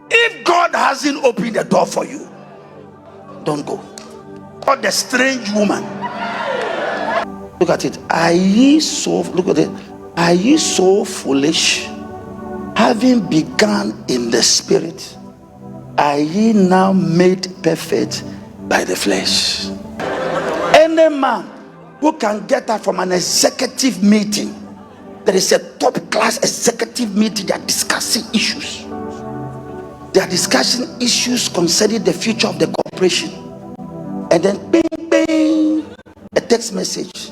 If God hasn't opened the door for you, don't go. Or the strange woman. Look at it. Are ye so, look at it. Are ye so foolish? Having begun in the spirit, are ye now made perfect by the flesh? Any man who can get up from an executive meeting, there is a top class executive meeting, they are discussing issues. They are discussing issues concerning the future of the corporation. And then bing, bing, a text message.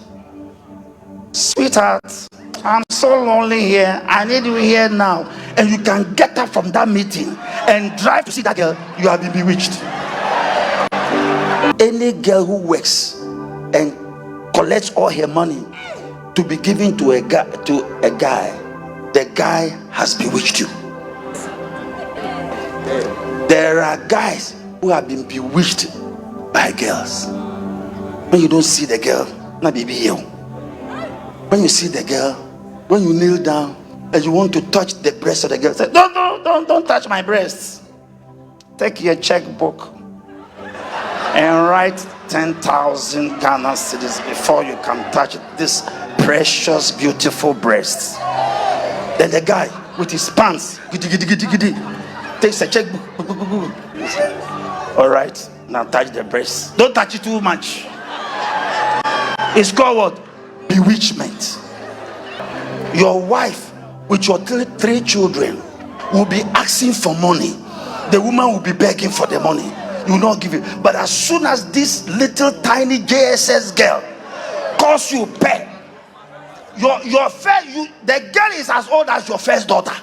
Sweetheart, I'm so lonely here. I need you here now. And you can get up from that meeting and drive to see that girl. You have been bewitched. Any girl who works and collects all her money to be given to a guy, the guy has bewitched you. There are guys who have been bewitched by girls. When you don't see the girl, not be here. When you see the girl, when you kneel down and you want to touch the breast of the girl, say, don't touch my breasts. Take your checkbook and write 10,000 Ghana cedis before you can touch this precious, beautiful breasts. Then the guy with his pants, takes a checkbook. All right, now touch the breasts. Don't touch it too much. It's called what? Bewitchment. Your wife with your three children will be asking for money. The woman will be begging for the money. You will not give it. But as soon as this little tiny JSS girl calls you pay, the girl is as old as your first daughter.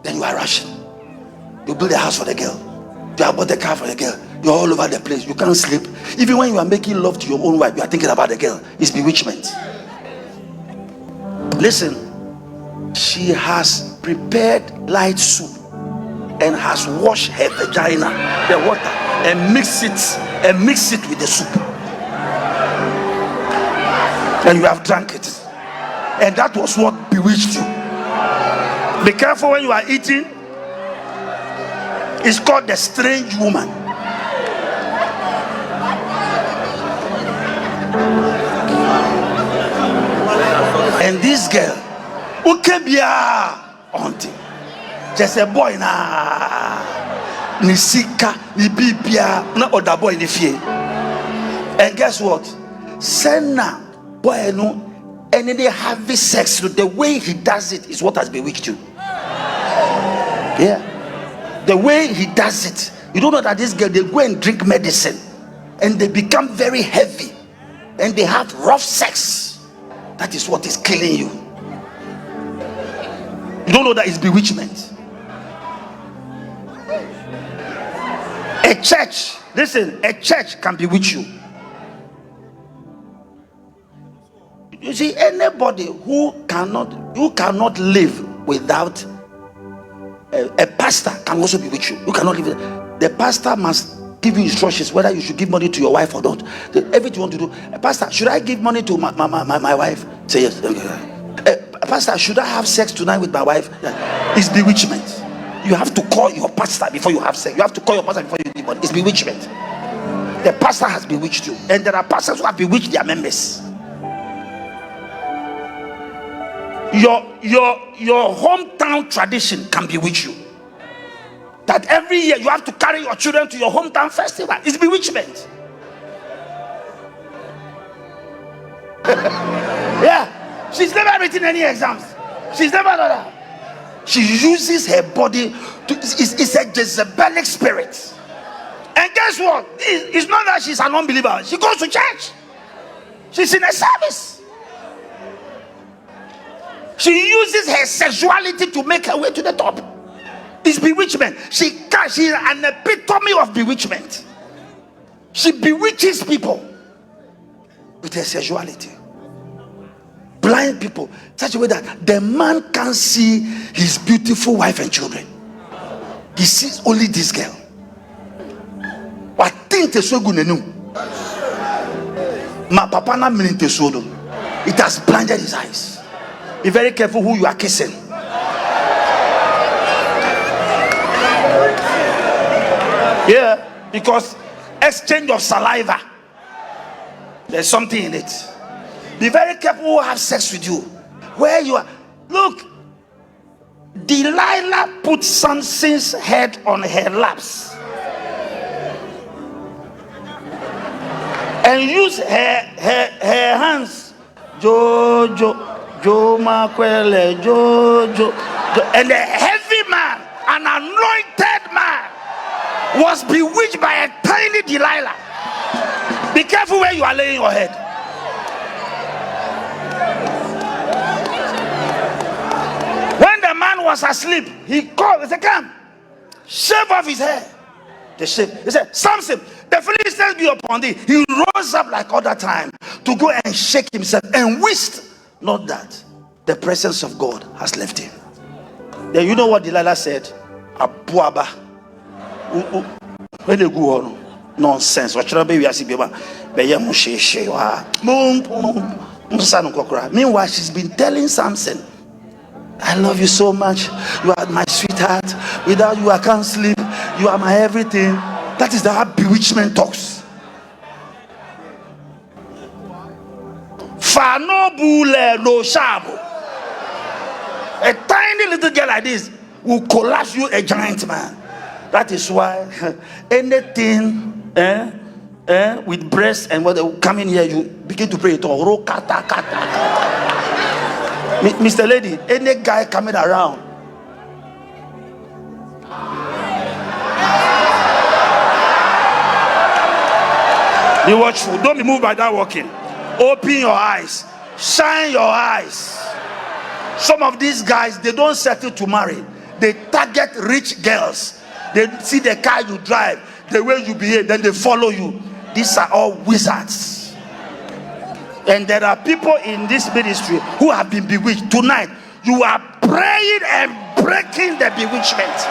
Then you are rushing. You build a house for the girl. You have bought a car for the girl. You're all over the place. You can't sleep. Even when you are making love to your own wife, you are thinking about the girl. It's bewitchment. Listen, she has prepared light soup and has washed her vagina, the water, and mixed it with the soup. And you have drank it. And that was what bewitched you. Be careful when you are eating. It's called the strange woman. And this girl, ukebia auntie, just a boy na nisika ni bibia na other boy ni fie. And guess what? Senna boy no, and they have sex. The way he does it is what has bewitched you. Yeah. The way he does it, you don't know that this girl, they go and drink medicine and they become very heavy and they have rough sex. That is what is killing you. You don't know that it's bewitchment. A church, listen, a church can bewitch you. You see, anybody who cannot live without a pastor can also bewitch you. You cannot live. The pastor must give you instructions whether you should give money to your wife or not. Everything you want to do. Pastor, should I give money to my wife? Say yes. Pastor, should I have sex tonight with my wife? It's bewitchment. You have to call your pastor before you have sex. You have to call your pastor before you give money. It's bewitchment. The pastor has bewitched you, and there are pastors who have bewitched their members. Your hometown tradition can bewitch you. That every year you have to carry your children to your hometown festival. It's bewitchment. Yeah, she's never written any exams. She's never done that. She uses her body to. It's a Jezebelic spirit. And guess what? It's not that she's an unbeliever. She goes to church. She's in a service. She uses her sexuality to make her way to the top. It's bewitchment. She's an epitome of bewitchment. She bewitches people with her sexuality. Blind people, such a way that the man can't see his beautiful wife and children. He sees only this girl. What think so good? My papa na minute so. It has blinded his eyes. Be very careful who you are kissing. Yeah, because exchange of saliva, there's something in it. Be very careful who have sex with you. Where you are. Look, Delilah put Samson's head on her laps and used her hands. Jojo, Makwele, Jojo. And a heavy man, an anointed man, was bewitched by a tiny Delilah. Be careful where you are laying your head. When the man was asleep, he called. He said, "Come, shave off his hair." They shaved. He said, "Samson, the Philistines be upon thee." He rose up like other time to go and shake himself, and wished not that the presence of God has left him. Then you know what Delilah said? Abuaba. When they go on, nonsense. Meanwhile, she's been telling Samson, "I love you so much. You are my sweetheart. Without you, I can't sleep. You are my everything." That is the how bewitchment talks. Fanobule no shabo. A tiny little girl like this will collapse you, a giant man. That is why anything with breasts and what they come in here, you begin to pray. Mr. Lady, any guy coming around, be watchful. Don't be moved by that walking. Open your eyes, shine your eyes. Some of these guys, they don't settle to marry. They target rich girls. They see the car you drive, the way you behave, then they follow you. These are all wizards. And there are people in this ministry who have been bewitched. Tonight, you are praying and breaking the bewitchment.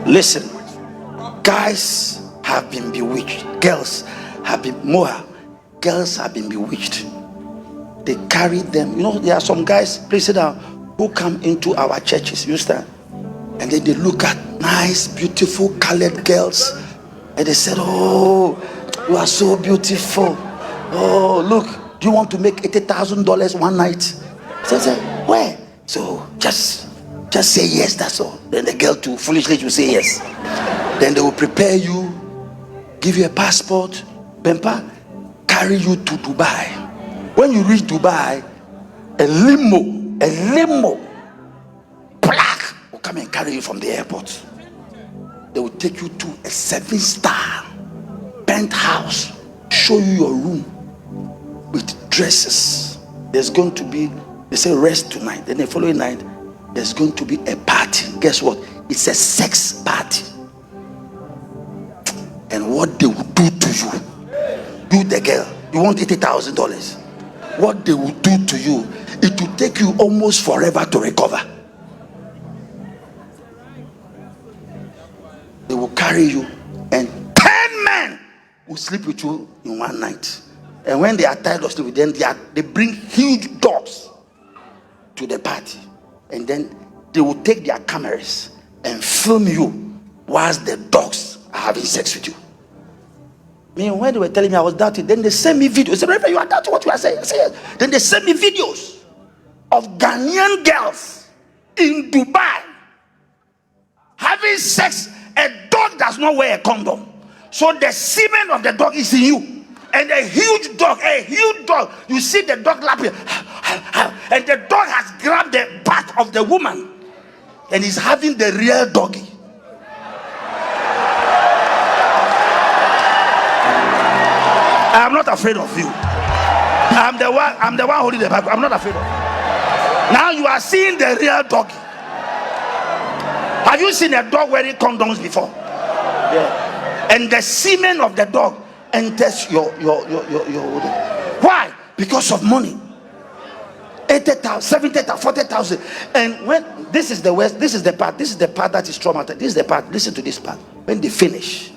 Listen, guys have been bewitched. Girls have been girls have been bewitched. They carry them. You know, there are some guys, please sit down, who come into our churches, you stand, and then they look at nice, beautiful, colored girls, and they said, "Oh, you are so beautiful. Oh, look, do you want to make $80,000 one night?" So I said, "Where?" So just say yes, that's all. Then the girl too foolishly will say yes. Then they will prepare you, give you a passport, Bempa, carry you to Dubai. When you reach Dubai, a limo black will come and carry you from the airport. They will take you to a 7-star penthouse, show you your room with dresses. There's going to be, they say, rest tonight. Then the following night, there's going to be a party. Guess what? It's a sex party. And what they will do to you, do the girl, you want $80,000. What they will do to you, it will take you almost forever to recover. They will carry you, and 10 men will sleep with you in one night. And when they are tired of sleeping, then they bring huge dogs to the party, and then they will take their cameras and film you whilst the dogs are having sex with you. When they were telling me I was doubting, then they sent me videos. They said, "Reverend, you are doubting what you are saying." I said, "Yes." Then they sent me videos of Ghanaian girls in Dubai having sex. A dog does not wear a condom, so the semen of the dog is in you. And a huge dog, you see the dog lapping, and the dog has grabbed the back of the woman and is having the real doggy. I am not afraid of you. I'm the one holding the Bible. I'm not afraid of you. Now you are seeing the real doggy. Have you seen a dog wearing condoms before? Yeah. And the semen of the dog enters your why? Because of money. 80,000, 70,000, 40,000. And when this is the worst, this is the part that is traumatic. This is the part. Listen to this part. When they finish,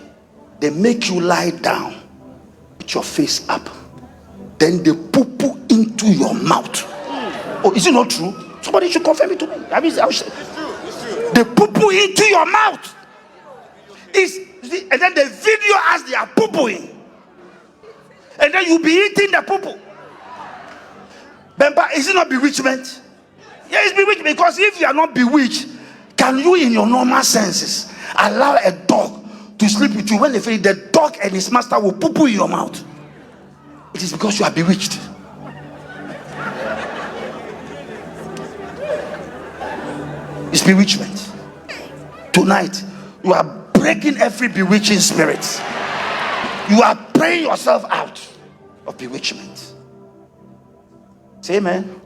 they make you lie down with your face up. Then they poo into your mouth. Oh, is it not true? Somebody should confirm it to me. I mean, They poo-poo into your mouth. And then the video as they are poo-pooing. And then you'll be eating the poo-poo. But is it not bewitchment? Yeah, it's bewitchment. Because if you are not bewitched, can you in your normal senses allow a dog to sleep with you when they feel the dog and his master will poo-poo in your mouth? It is because you are bewitched. It's bewitchment. Tonight, you are breaking every bewitching spirit. You are praying yourself out of bewitchment. Say amen.